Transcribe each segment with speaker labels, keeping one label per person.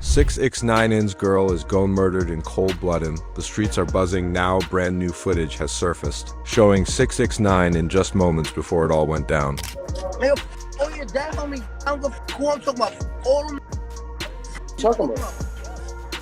Speaker 1: 6ix9ine's girl is gone murdered in cold blood. The streets are buzzing now. Brand new footage has surfaced, showing 6ix9ine in just moments before it all went down.
Speaker 2: Man, oh yeah, that homie, I don't give a who I'm talking about. All them
Speaker 3: Talking about?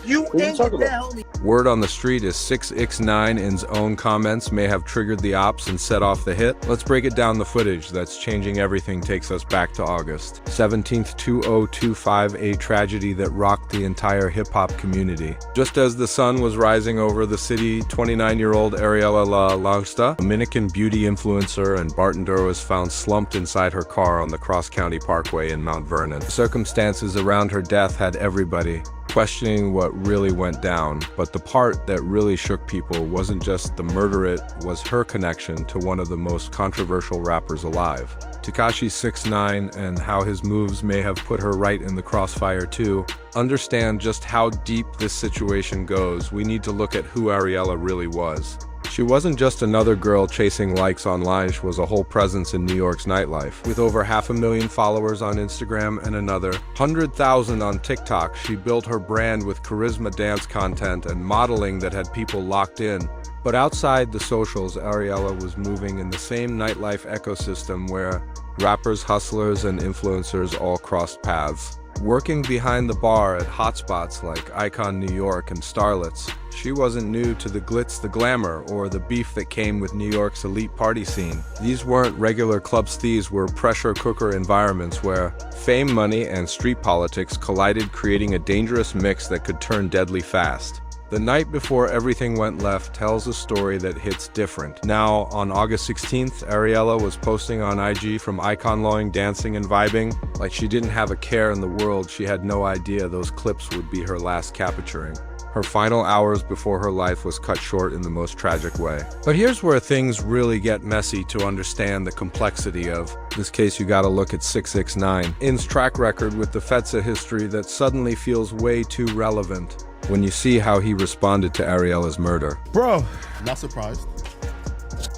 Speaker 2: you ain't get that homie.
Speaker 1: Word on the street is 6ix9ine's own comments may have triggered the ops and set off the hit. Let's break it down. The footage that's changing everything takes us back to August 17th, 2025, a tragedy that rocked the entire hip-hop community. Just as the sun was rising over the city, 29-year-old Ariella La Langsta, a Dominican beauty influencer and bartender, was found slumped inside her car on the Cross County Parkway in Mount Vernon. The circumstances around her death had everybody questioning what really went down, but the part that really shook people wasn't just the murder, it was her connection to one of the most controversial rappers alive, Tekashi 6ix9ine, and how his moves may have put her right in the crossfire too. Understand just how deep this situation goes, we need to look at who Ariella really was. She wasn't just another girl chasing likes online, she was a whole presence in New York's nightlife. With over 500,000 followers on Instagram and another 100,000 on TikTok, she built her brand with charisma, dance content, and modeling that had people locked in. But outside the socials, Ariella was moving in the same nightlife ecosystem where rappers, hustlers, and influencers all crossed paths. Working behind the bar at hotspots like Icon New York and Starlets, she wasn't new to the glitz, the glamour, or the beef that came with New York's elite party scene. These weren't regular clubs, these were pressure cooker environments where fame, money, and street politics collided, creating a dangerous mix that could turn deadly fast. The night before everything went left tells a story that hits different. Now, on August 16th, Ariella was posting on IG from Icon Lowing, dancing and vibing like she didn't have a care in the world. She had no idea those clips would be her last capturing. Her final hours before her life was cut short in the most tragic way. But here's where things really get messy. To understand the complexity of this case, you gotta look at 6ix9ine's track record with the Fetsa history that suddenly feels way too relevant when you see how he responded to Ariella's murder.
Speaker 3: Bro,
Speaker 4: Not surprised.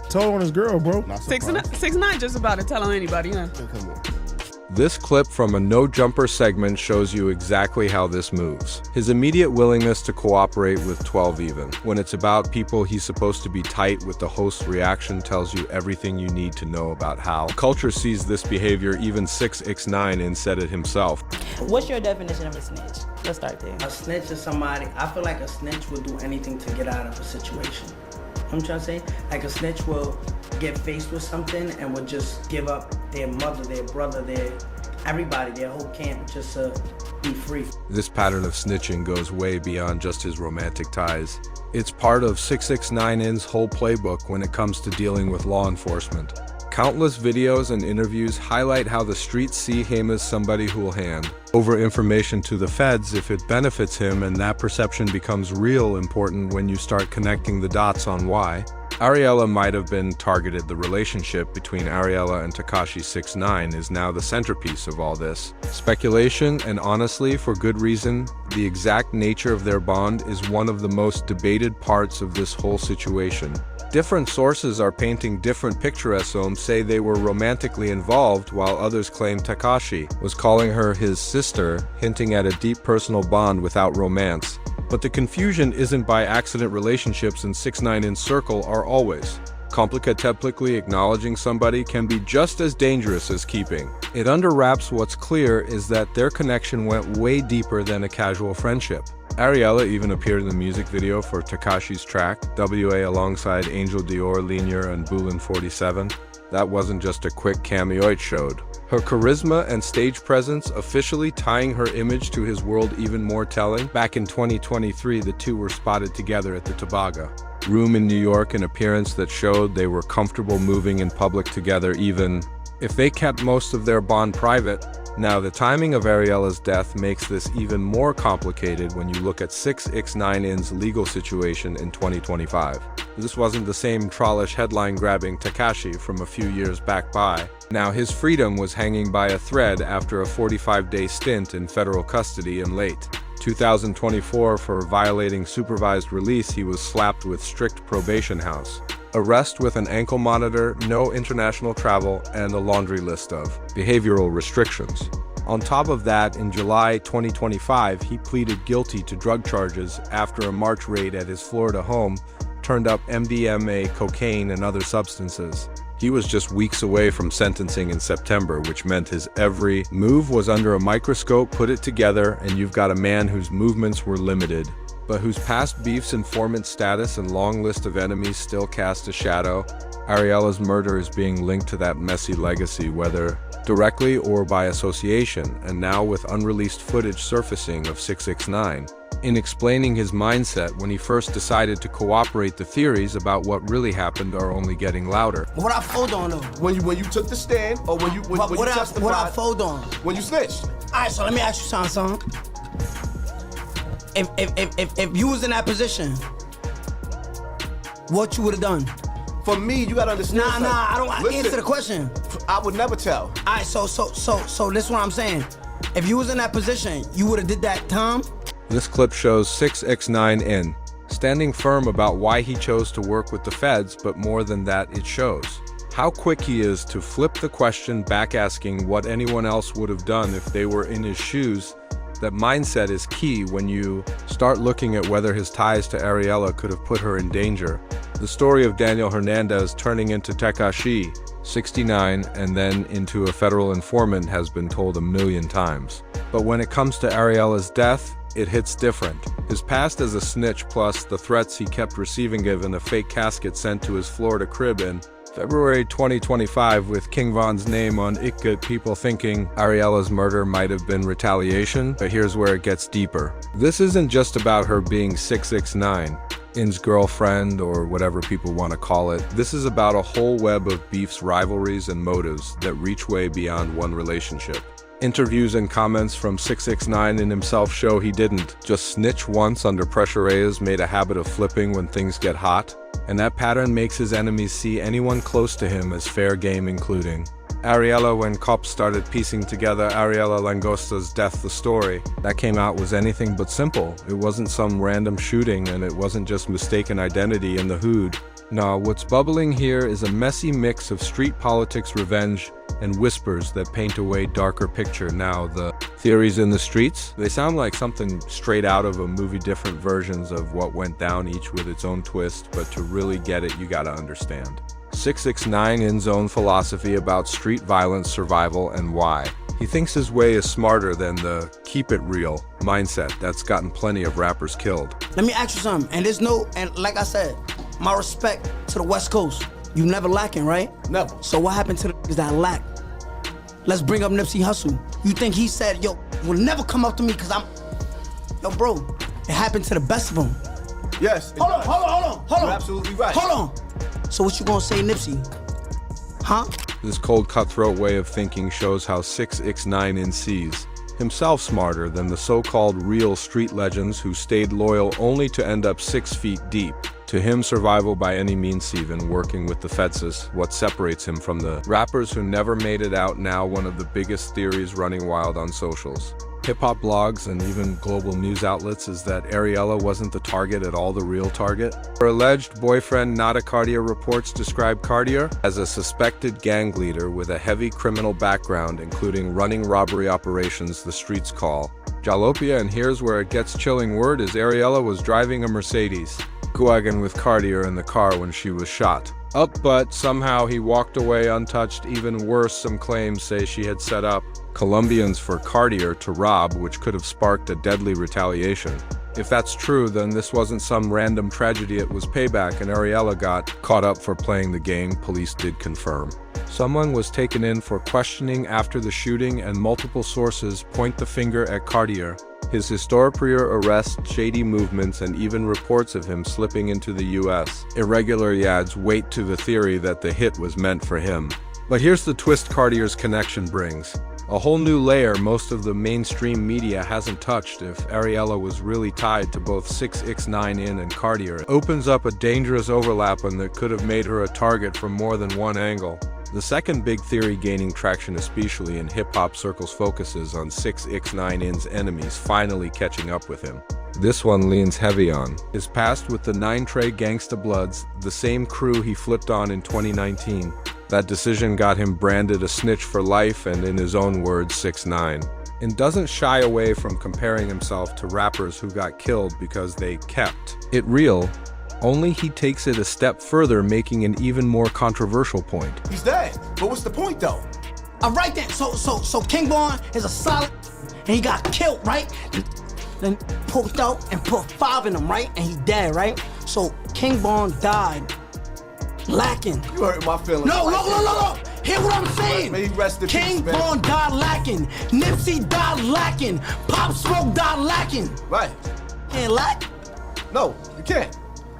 Speaker 3: told on his girl, bro.
Speaker 4: Not surprised.
Speaker 5: 6ix9ine just about to tell on anybody, huh?
Speaker 4: Come on.
Speaker 1: This clip from a No Jumper segment shows you exactly how this moves. His immediate willingness to cooperate with 12 Even. When it's about people he's supposed to be tight with, the host's reaction tells you everything you need to know about how culture sees this behavior. Even 6ix9ine said it himself.
Speaker 6: What's your definition of a snitch? Let's start there.
Speaker 2: A snitch is somebody, I feel like a snitch will do anything to get out of a situation. You know what I'm trying to say? Like a snitch will get faced with something and will just give up their mother, their brother, everybody, their whole camp just to be free.
Speaker 1: This pattern of snitching goes way beyond just his romantic ties. It's part of 6ix9ine's whole playbook when it comes to dealing with law enforcement. Countless videos and interviews highlight how the streets see him as somebody who will hand over information to the feds if it benefits him, and that perception becomes real important when you start connecting the dots on why Ariella might have been targeted. The relationship between Ariella and Tekashi 6ix9ine is now the centerpiece of all this speculation, and honestly, for good reason. The exact nature of their bond is one of the most debated parts of this whole situation. Different sources are painting different pictures. Some say they were romantically involved, while others claim Tekashi was calling her his sister, hinting at a deep personal bond without romance. But the confusion isn't by accident. Relationships in 6ix9ine's circle are always complicated. Publicly acknowledging somebody can be just as dangerous as keeping it under wraps. What's clear is that their connection went way deeper than a casual friendship. Ariella even appeared in the music video for Tekashi's track, WA, alongside Angel Dior, Linear, and Bulin 47. That wasn't just a quick cameo, it showed her charisma and stage presence, officially tying her image to his world even more telling. Back in 2023, the two were spotted together at the Tobaga Room in New York, an appearance that showed they were comfortable moving in public together, even if they kept most of their bond private. Now, the timing of Ariella's death makes this even more complicated when you look at 6ix9ine's legal situation in 2025. This wasn't the same trollish headline-grabbing Tekashi from a few years back by. Now, his freedom was hanging by a thread after a 45-day stint in federal custody in late 2024 for violating supervised release. He was slapped with strict probation house arrest with an ankle monitor, no international travel, and a laundry list of behavioral restrictions. On top of that, in July 2025, he pleaded guilty to drug charges after a March raid at his Florida home turned up MDMA, cocaine, and other substances. He was just weeks away from sentencing in September, which meant his every move was under a microscope. Put it together, and you've got a man whose movements were limited, but whose past beefs, informant status, and long list of enemies still cast a shadow. Ariella's murder is being linked to that messy legacy, whether directly or by association, and now with unreleased footage surfacing of 6ix9ine. In explaining his mindset when he first decided to cooperate, the theories about what really happened are only getting louder.
Speaker 2: What I fold on though?
Speaker 3: When you took the stand, or when you testified?
Speaker 2: What I fold on?
Speaker 3: When you snitched.
Speaker 2: All right, so let me ask you something, son. If you was in that position, what you would have done?
Speaker 3: For me, you gotta understand.
Speaker 2: Nah, I don't answer the question.
Speaker 3: I would never tell.
Speaker 2: All right, so this is what I'm saying. If you was in that position, you would have did that, Tom?
Speaker 1: This clip shows 6ix9ine standing firm about why he chose to work with the feds, but more than that, it shows how quick he is to flip the question back, asking what anyone else would have done if they were in his shoes. That mindset is key when you start looking at whether his ties to Ariella could have put her in danger. The story of Daniel Hernandez turning into Tekashi 69 and then into a federal informant has been told a million times. But when it comes to Ariella's death, it hits different. His past as a snitch, plus the threats he kept receiving, given a fake casket sent to his Florida crib in February 2025 with King Von's name on it, got people thinking Ariella's murder might have been retaliation. But here's where it gets deeper. This isn't just about her being 6ix9ine's girlfriend, or whatever people want to call it. This is about a whole web of beefs, rivalries, and motives that reach way beyond one relationship. Interviews and comments from 6ix9ine himself show he didn't just snitch once under pressure. Reyes made a habit of flipping when things get hot, and that pattern makes his enemies see anyone close to him as fair game, including Ariella. When cops started piecing together Ariella Langosta's death, the story that came out was anything but simple. It wasn't some random shooting, and it wasn't just mistaken identity in the hood. No, what's bubbling here is a messy mix of street politics, revenge, and whispers that paint a way darker picture. Now, the theories in the streets, they sound like something straight out of a movie, different versions of what went down, each with its own twist, but to really get it, you gotta understand 6ix9ine's own philosophy about street violence, survival, and why. He thinks his way is smarter than the keep it real mindset that's gotten plenty of rappers killed.
Speaker 2: Let me ask you something, and like I said, my respect to the West Coast. You never lacking, right?
Speaker 3: Never.
Speaker 2: So what happened to the niggas that lack? Let's bring up Nipsey Hussle. You think he said, yo, will never come up to me because I'm... Yo, bro, it happened to the best of them.
Speaker 3: Yes.
Speaker 2: Hold on.
Speaker 3: You're absolutely right.
Speaker 2: Hold on. So what you gonna say, Nipsey? Huh?
Speaker 1: This cold, cutthroat way of thinking shows how 6ix9ine sees himself smarter than the so-called real street legends who stayed loyal only to end up 6 feet deep. To him, survival by any means, even working with the feds, is what separates him from the rappers who never made it out. Now, one of the biggest theories running wild on socials, hip-hop blogs, and even global news outlets is that Ariella wasn't the target at all, the real target. Her alleged boyfriend, Nada Cartier, reports describe Cartier as a suspected gang leader with a heavy criminal background, including running robbery operations the streets call Jalopia. And here's where it gets chilling. Word is Ariella was driving a Mercedes Guagan with Cartier in the car when she was shot up, but somehow he walked away untouched. Even worse, some claims say she had set up Colombians for Cartier to rob, which could have sparked a deadly retaliation. If that's true, then this wasn't some random tragedy, it was payback, and Ariella got caught up for playing the game, police did confirm. Someone was taken in for questioning after the shooting, and multiple sources point the finger at Cartier, his historic prior arrest, shady movements, and even reports of him slipping into the US irregularly adds weight to the theory that the hit was meant for him. But here's the twist Cartier's connection brings. A whole new layer most of the mainstream media hasn't touched. If Ariella was really tied to both 6ix9ine and Cartier, it opens up a dangerous overlap and that could have made her a target from more than one angle. The second big theory gaining traction, especially in hip-hop circles, focuses on 6ix9ine's enemies finally catching up with him. This one leans heavy on his past with the 9 Trey Gangsta Bloods, the same crew he flipped on in 2019. That decision got him branded a snitch for life and, in his own words, 6ix9ine. And doesn't shy away from comparing himself to rappers who got killed because they kept it real, only he takes it a step further, making an even more controversial point.
Speaker 3: He's dead. But what's the point, though?
Speaker 2: Right then, so King Von is a solid, and he got killed, right? Then poked out and put 5 in him, right? And he dead, right? So King Von died lacking.
Speaker 3: You hurt my feelings.
Speaker 2: No. Hear what I'm saying?
Speaker 3: May he rest in peace,
Speaker 2: King
Speaker 3: man.
Speaker 2: Von died lacking. Nipsey died lacking. Pop Smoke died lacking.
Speaker 3: Right.
Speaker 2: Can't lack?
Speaker 3: No, you can't.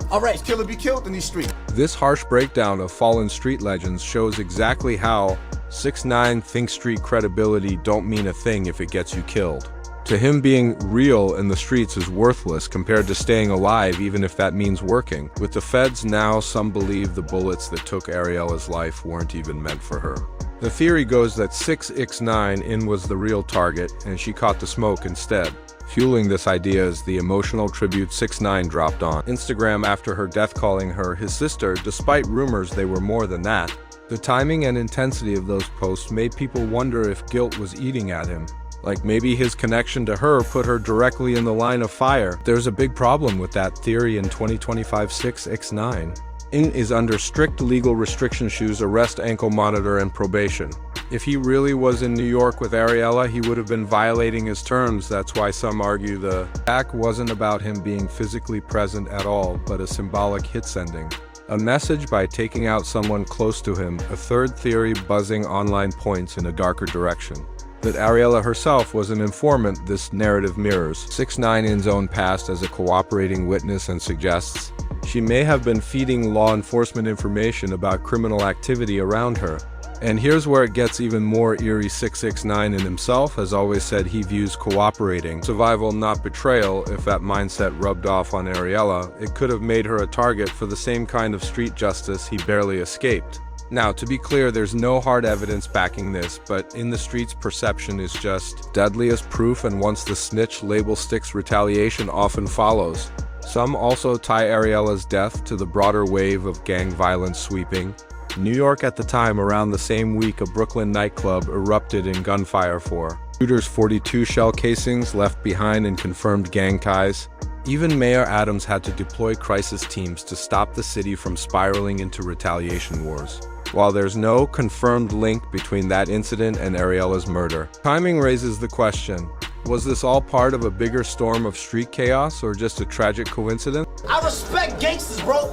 Speaker 2: All right.
Speaker 3: Killer be killed in these streets.
Speaker 1: This harsh breakdown of fallen street legends shows exactly how 6ix9ine thinks street credibility don't mean a thing if it gets you killed. To him, being real in the streets is worthless compared to staying alive, even if that means working. With the feds now, some believe the bullets that took Ariella's life weren't even meant for her. The theory goes that 6ix9ine was the real target, and she caught the smoke instead. Fueling this idea is the emotional tribute 6ix9ine dropped on Instagram after her death, calling her his sister, despite rumors they were more than that. The timing and intensity of those posts made people wonder if guilt was eating at him. Like maybe his connection to her put her directly in the line of fire. There's a big problem with that theory in 2025. 6ix9ine is under strict legal restriction shoes, arrest, ankle monitor, and probation. If he really was in New York with Ariella, he would have been violating his terms. That's why some argue the attack wasn't about him being physically present at all, but a symbolic hit sending a message by taking out someone close to him. A third theory buzzing online points in a darker direction. That Ariella herself was an informant. This narrative mirrors 6ix9ine's own past as a cooperating witness and suggests she may have been feeding law enforcement information about criminal activity around her. And here's where it gets even more eerie. 6ix9ine himself has always said he views cooperating survival, not betrayal. If that mindset rubbed off on Ariella, it could have made her a target for the same kind of street justice he barely escaped. Now, to be clear, there's no hard evidence backing this, but in the streets, perception is just deadly as proof, and once the snitch label sticks, retaliation often follows. Some also tie Ariella's death to the broader wave of gang violence sweeping New York at the time. Around the same week, a Brooklyn nightclub erupted in gunfire for shooters, 42 shell casings left behind and confirmed gang ties. Even Mayor Adams had to deploy crisis teams to stop the city from spiraling into retaliation wars. While there's no confirmed link between that incident and Ariella's murder, timing raises the question, was this all part of a bigger storm of street chaos or just a tragic coincidence?
Speaker 2: I respect gangsters, bro.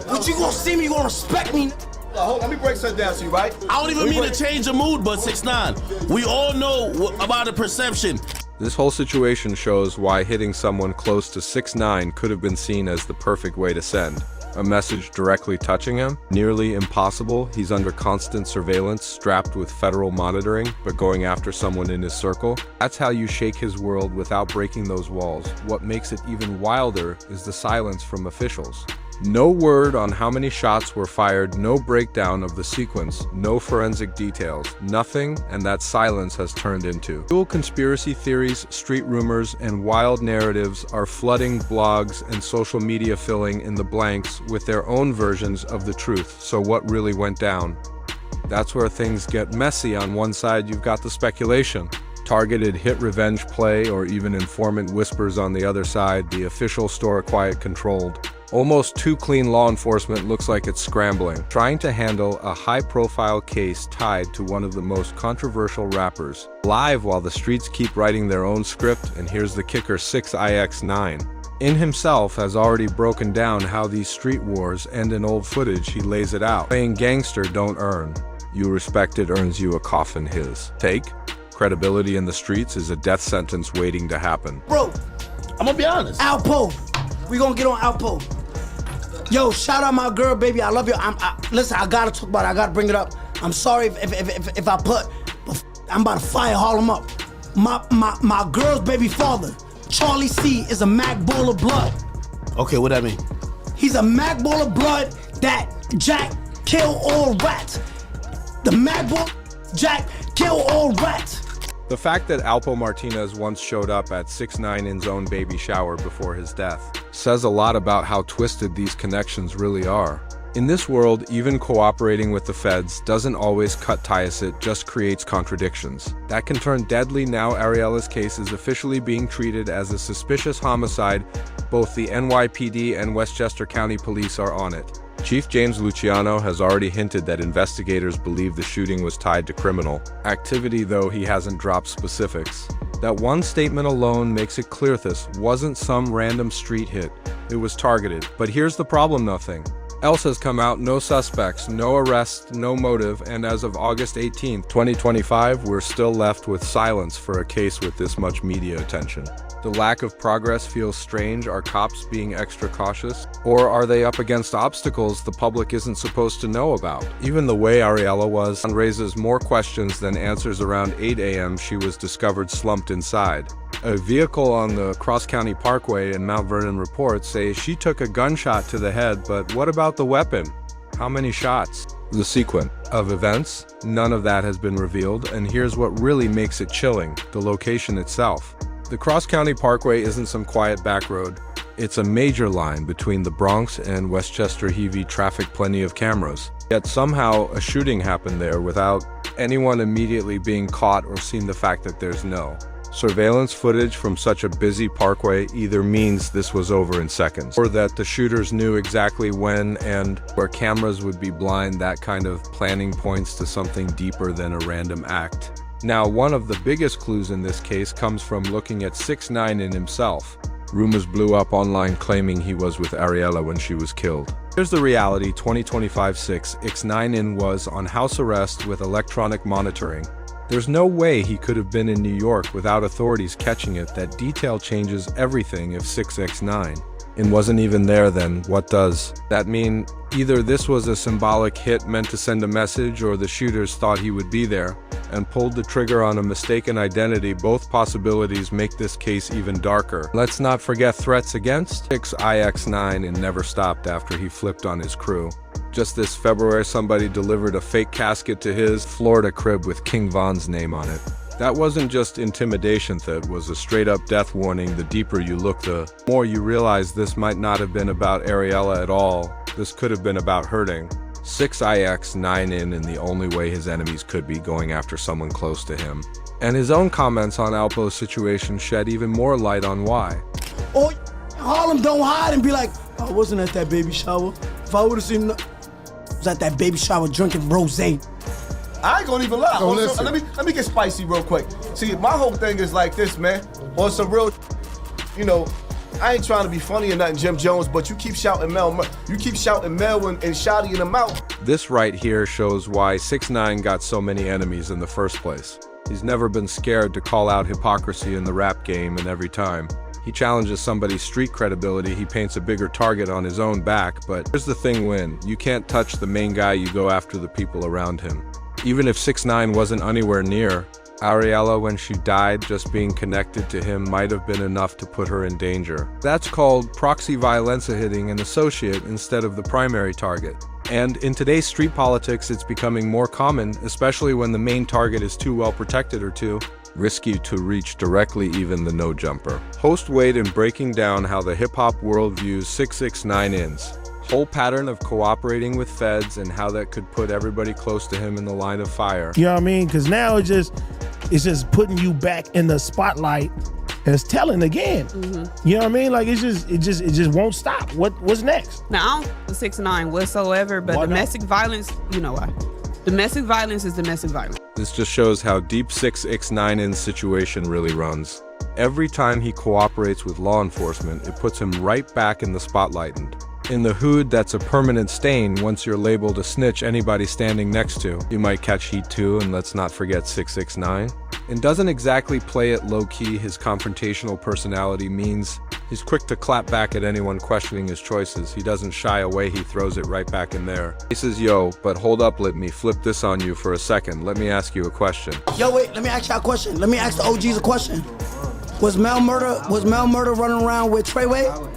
Speaker 2: But you gonna see me, you gonna respect me.
Speaker 3: Hold on, let me break something down to you, right?
Speaker 4: I don't even mean to change the mood, but 6ix9ine, we all know about the perception.
Speaker 1: This whole situation shows why hitting someone close to 6ix9ine could have been seen as the perfect way to send a message directly touching him. Nearly impossible. He's under constant surveillance, strapped with federal monitoring, but going after someone in his circle. That's how you shake his world without breaking those walls. What makes it even wilder is the silence from officials. No word on how many shots were fired, no breakdown of the sequence, no forensic details, nothing, and that silence has turned into dual conspiracy theories, street rumors, and wild narratives are flooding blogs and social media, filling in the blanks with their own versions of the truth. So what really went down? That's where things get messy. On one side, you've got the speculation, targeted hit revenge play, or even informant whispers. On the other side, the official story, quiet, controlled. Almost too clean. Law enforcement looks like it's scrambling, trying to handle a high-profile case tied to one of the most controversial rappers live, while the streets keep writing their own script. And here's the kicker: 6ix9ine in himself has already broken down how these street wars end. In old footage, he lays it out. Playing gangster don't earn you respect, it earns you a coffin. His take: credibility in the streets is a death sentence waiting to happen.
Speaker 2: Bro,
Speaker 4: I'm gonna be honest.
Speaker 2: Alpo, we gonna get on Alpo. Yo, shout out my girl, baby. I love you. Listen, I gotta talk about it. I gotta bring it up. I'm sorry if I put, but I'm about to fire Harlem up. My girl's baby father, Charlie C, is a Mac Bull of blood.
Speaker 4: Okay, what that mean?
Speaker 2: He's a Mac Bull of blood that Jack kill all rats. The Mac Bull Jack kill all rats.
Speaker 1: The fact that Alpo Martinez once showed up at 6ix9ine's own baby shower before his death says a lot about how twisted these connections really are. In this world, even cooperating with the feds doesn't always cut ties, it just creates contradictions. That can turn deadly. Now Ariella's case is officially being treated as a suspicious homicide. Both the NYPD and Westchester County Police are on it. Chief James Luciano has already hinted that investigators believe the shooting was tied to criminal activity, though he hasn't dropped specifics. That one statement alone makes it clear this wasn't some random street hit. It was targeted. But here's the problem: nothing else has come out, no suspects, no arrests, no motive, and as of August 18, 2025, we're still left with silence for a case with this much media attention. The lack of progress feels strange. Are cops being extra cautious? Or are they up against obstacles the public isn't supposed to know about? Even the way Ariella was raises more questions than answers. Around 8 a.m., she was discovered slumped inside. A vehicle on the Cross County Parkway in Mount Vernon reports say she took a gunshot to the head, but what about the weapon? How many shots? The sequence of events? None of that has been revealed, and here's what really makes it chilling: the location itself. The Cross County Parkway isn't some quiet back road. It's a major line between the Bronx and Westchester heavy traffic, plenty of cameras. Yet somehow a shooting happened there without anyone immediately being caught or seen. The fact that there's no surveillance footage from such a busy parkway either means this was over in seconds, or that the shooters knew exactly when and where cameras would be blind. That kind of planning points to something deeper than a random act. Now, one of the biggest clues in this case comes from looking at 6ix9ine himself. Rumors blew up online claiming he was with Ariella when she was killed. Here's the reality: 2025 6ix9ine was on house arrest with electronic monitoring. There's no way he could have been in New York without authorities catching it. That detail changes everything. If 6ix9ine wasn't even there, then what does that mean? Either this was a symbolic hit meant to send a message, or the shooters thought he would be there and pulled the trigger on a mistaken identity. Both possibilities make this case even darker. Let's not forget threats against 6ix9ine never stopped after he flipped on his crew. Just this February, somebody delivered a fake casket to his Florida crib with King Von's name on it. That wasn't just intimidation, that was a straight-up death warning. The deeper you look, the more you realize this might not have been about Ariella at all. This could have been about hurting 6ix9ine in the only way his enemies could be, going after someone close to him. And his own comments on Alpo's situation shed even more light on why.
Speaker 7: Oh, Harlem, don't hide and be like, I wasn't at that baby shower. If I would have seen, I was at that baby shower drinking rosé.
Speaker 3: I ain't gonna even lie.
Speaker 8: Oh,
Speaker 3: Also, let me get spicy real quick. See, my whole thing is like this, man. On some real, I ain't trying to be funny or nothing, Jim Jones, but you keep shouting Mel. You keep shouting Mel and Shotty in the mouth.
Speaker 1: This right here shows why 6ix9ine got so many enemies in the first place. He's never been scared to call out hypocrisy in the rap game, and every time he challenges somebody's street credibility, he paints a bigger target on his own back. But here's the thing: when you can't touch the main guy, you go after the people around him. Even if 6ix9ine wasn't anywhere near Ariella when she died, just being connected to him might have been enough to put her in danger. That's called proxy violence, hitting an associate instead of the primary target. And in today's street politics, it's becoming more common, especially when the main target is too well protected or too risky to reach directly, even the no-jumper. Host Wade in breaking down how the hip-hop world views 6ix9ine's whole pattern of cooperating with feds and how that could put everybody close to him in the line of fire.
Speaker 8: You know what I mean? Because now it's just putting you back in the spotlight, and it's telling again. You know what I mean? Like it just won't stop. What's next?
Speaker 5: Now, I don't 6ix9ine whatsoever, but domestic violence, you know why? Domestic violence is domestic violence.
Speaker 1: This just shows how deep 6ix9ine's situation really runs. Every time he cooperates with law enforcement, it puts him right back in the spotlight. And in the hood, that's a permanent stain. Once you're labeled a snitch, anybody standing next to you might catch heat too. And let's not forget 6ix9ine. And doesn't exactly play it low-key. His confrontational personality means he's quick to clap back at anyone questioning his choices. He doesn't shy away, he throws it right back in there. He says, yo, but hold up, let me flip this on you for a second. Let me ask you a question.
Speaker 7: Yo, wait, let me ask y'all a question. Let me ask the OGs a question. Was Mel Murder running around with Treyway?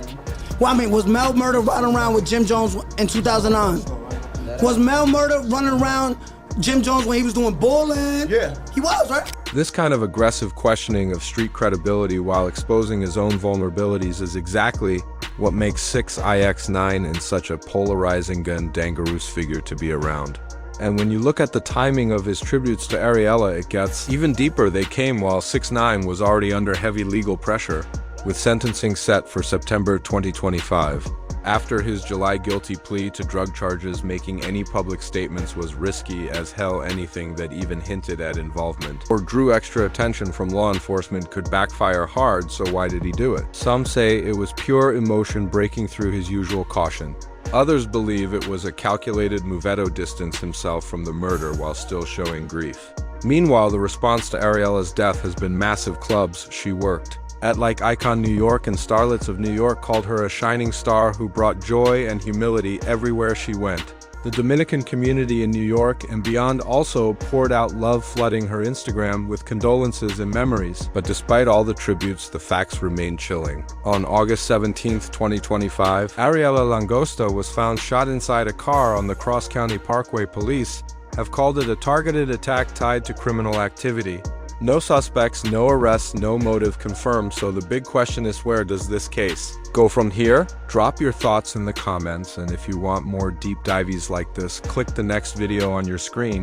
Speaker 7: Well, I mean, was Mel Murder running around with Jim Jones in 2009? Was Mel Murder running around Jim Jones when he was doing bowling?
Speaker 3: Yeah.
Speaker 7: He was, right?
Speaker 1: This kind of aggressive questioning of street credibility while exposing his own vulnerabilities is exactly what makes 6ix9ine such a polarizing and dangerous figure to be around. And when you look at the timing of his tributes to Ariella, it gets even deeper. They came while 6ix9ine was already under heavy legal pressure, with sentencing set for September 2025. After his July guilty plea to drug charges, making any public statements was risky as hell. Anything that even hinted at involvement or drew extra attention from law enforcement could backfire hard, so why did he do it? Some say it was pure emotion breaking through his usual caution. Others believe it was a calculated move to distance himself from the murder while still showing grief. Meanwhile, the response to Ariella's death has been massive. Clubs she worked at, like Icon New York and Starlets of New York, called her a shining star who brought joy and humility everywhere she went. The Dominican community in New York and beyond also poured out love, flooding her Instagram with condolences and memories. But despite all the tributes, the facts remain chilling. On August 17, 2025, Ariella Langosta was found shot inside a car on the Cross County Parkway. Police have called it a targeted attack tied to criminal activity. No suspects, no arrests, no motive confirmed, so the big question is, where does this case go from here? Drop your thoughts in the comments, and if you want more deep dives like this, click the next video on your screen.